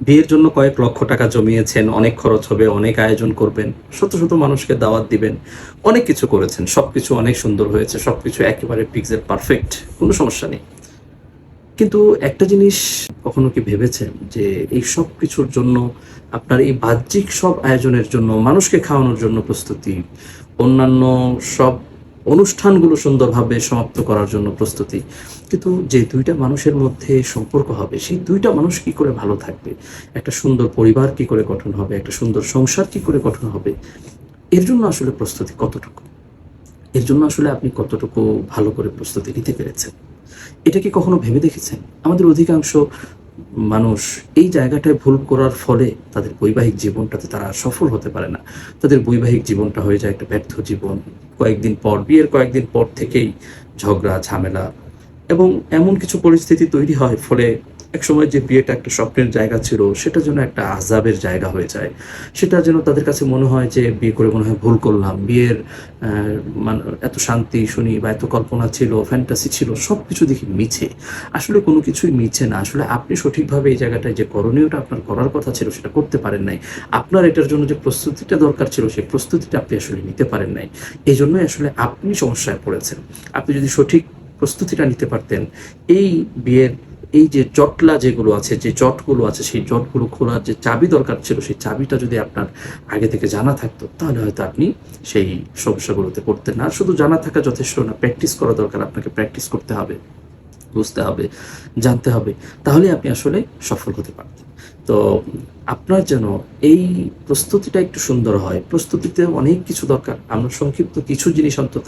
বিয়ের জন্য কয়েক লক্ষ টাকা জমিয়েছেন, অনেক খরচ হবে, অনেক আয়োজন করবেন, শত শত মানুষকে দাওয়াত দিবেন, অনেক কিছু করেছেন, সবকিছু অনেক সুন্দর হয়েছে, সবকিছু একেবারে পিক্সেল পারফেক্ট, কোনো সমস্যা নেই। কিন্তু একটা জিনিস কখনো কি ভেবেছেন যে এই সব কিছুর জন্য, আপনার এই বাহ্যিক সব আয়োজনের জন্য, মানুষকে খাওয়ানোর জন্য প্রস্তুতি, অন্যান্য সব অনুষ্ঠানগুলো সুন্দরভাবে সমাপ্ত করার জন্য প্রস্তুতি, কিন্তু যে দুইটা মানুষের মধ্যে সম্পর্ক হবে সেই দুইটা মানুষ কি করে ভালো থাকবে, একটা সুন্দর পরিবার কি করে গঠন হবে, একটা সুন্দর সংসার কি করে গঠন হবে, এর জন্য আসলে প্রস্তুতি কতটুকু, এর জন্য আসলে আপনি কতটুকু ভালো করে প্রস্তুতি নিতে পেরেছেন, এটা কি কখনো ভেবে দেখেছেন? আমাদের অধিকাংশ মানুষ এই জায়গাটায় ভুল করার ফলে তাদের বৈবাহিক জীবনটাতে তারা সফল হতে পারে না। তাদের বৈবাহিক জীবনটা হয়ে যায় একটা ব্যর্থ জীবন। কয়েকদিন পর, বিয়ের কয়েকদিন পর থেকেই ঝগড়া, ঝামেলা এবং এমন কিছু পরিস্থিতি তৈরি হয়, ফলে একসময় যে বিয়েটা একটা স্বপ্নের জায়গা ছিল সেটা যেন একটা আযাবের জায়গা হয়ে যায়। সেটা যেন তাদের কাছে মনে হয় যে বিয়ে করে মনে হয় ভুল করলাম। বিয়ের এত শান্তি শুনি বা এত কল্পনা ছিল, ফ্যান্টাসি ছিল, সবকিছু দেখি মিছে। আসলে কোনো কিছুই মিছে না। আসলে আপনি সঠিকভাবে এই জায়গাটায় যে করণীয়টা আপনার করার কথা ছিল সেটা করতে পারেন নাই। আপনার এটার জন্য যে প্রস্তুতিটা দরকার ছিল সেই প্রস্তুতিটা আপনি আসলে নিতে পারেন নাই। এজন্যই আসলে আপনি সমস্যায় পড়েছেন। আপনি যদি সঠিক প্রস্তুতিটা নিতে পারতেন, এই বিয়ের এই যে জটলা যেগুলো আছে, যে জটগুলো আছে, সেই জটগুলো খোলার যে চাবি দরকার ছিল, সেই চাবিটা যদি আপনার আগে থেকে জানা থাকতো, তাহলে হয়তো আপনি সেই সমস্যাগুলোতে পড়তেন না। আর শুধু জানা থাকা যথেষ্ট না, প্র্যাকটিস করা দরকার। আপনাকে প্র্যাকটিস করতে হবে, বুঝতে হবে, জানতে হবে, তাহলে আপনি আসলে সফল হতে পারতেন। তো আপনার যেন এই প্রস্তুতিটা একটু সুন্দর হয়, প্রস্তুতিতে অনেক কিছু দরকার। আমরা সংক্ষিপ্ত কিছু জিনিস অন্তত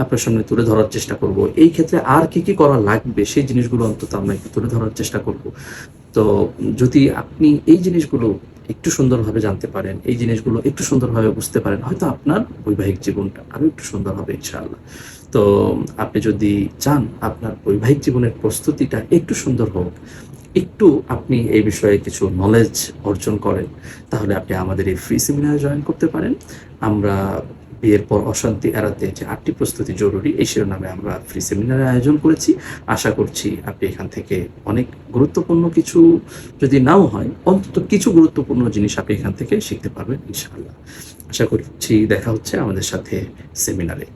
আপনার সামনে তুলে ধরার চেষ্টা করব। এই ক্ষেত্রে আর কি কি করা লাগবে সেই জিনিসগুলো অন্তত আমরা একটু তুলে ধরার চেষ্টা করব। তো যদি আপনি এই জিনিসগুলো একটু সুন্দরভাবে জানতে পারেন, এই জিনিসগুলো একটু সুন্দরভাবে বুঝতে পারেন, হয়তো আপনার বৈবাহিক জীবনটা আরো একটু সুন্দর হবে ইনশাআল্লাহ। তো আপনি যদি চান আপনার বৈবাহিক জীবনের প্রস্তুতিটা একটু সুন্দর হোক, একটু আপনি এই বিষয়ে কিছু নলেজ অর্জন করেন, তাহলে আপনি আমাদের এই ফ্রি সেমিনারে জয়েন করতে পারেন। আমরা বিয়ের পর অশান্তি এড়াতে যে ৮টি প্রস্তুতি জরুরি, এই শিরোনামে আমরা ফ্রি সেমিনারের আয়োজন করেছি। আশা করছি আপনি এখান থেকে অনেক গুরুত্বপূর্ণ কিছু, যদি নাও হয় অন্তত কিছু গুরুত্বপূর্ণ জিনিস আপনি এখান থেকে শিখতে পারবেন ইনশাআল্লাহ। আশা করছি দেখা হচ্ছে আমাদের সাথে সেমিনারে।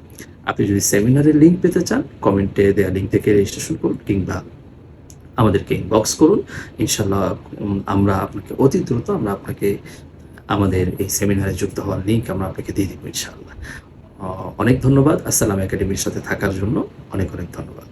আপনি যদি সেমিনারের লিঙ্ক পেতে চান, কমেন্টে দেওয়া লিঙ্ক থেকে রেজিস্ট্রেশন করুন কিংবা আমাদেরকে ইনবক্স করুন। ইনশাআল্লাহ আমরা আপনাকে অতি দ্রুত আমাদের এই সেমিনারে যুক্ত হওয়ার লিঙ্ক আমরা আপনাকে দিয়ে দিব ইনশাআল্লাহ। অনেক ধন্যবাদ। আসসালাম একাডেমির সাথে থাকার জন্য অনেক অনেক ধন্যবাদ।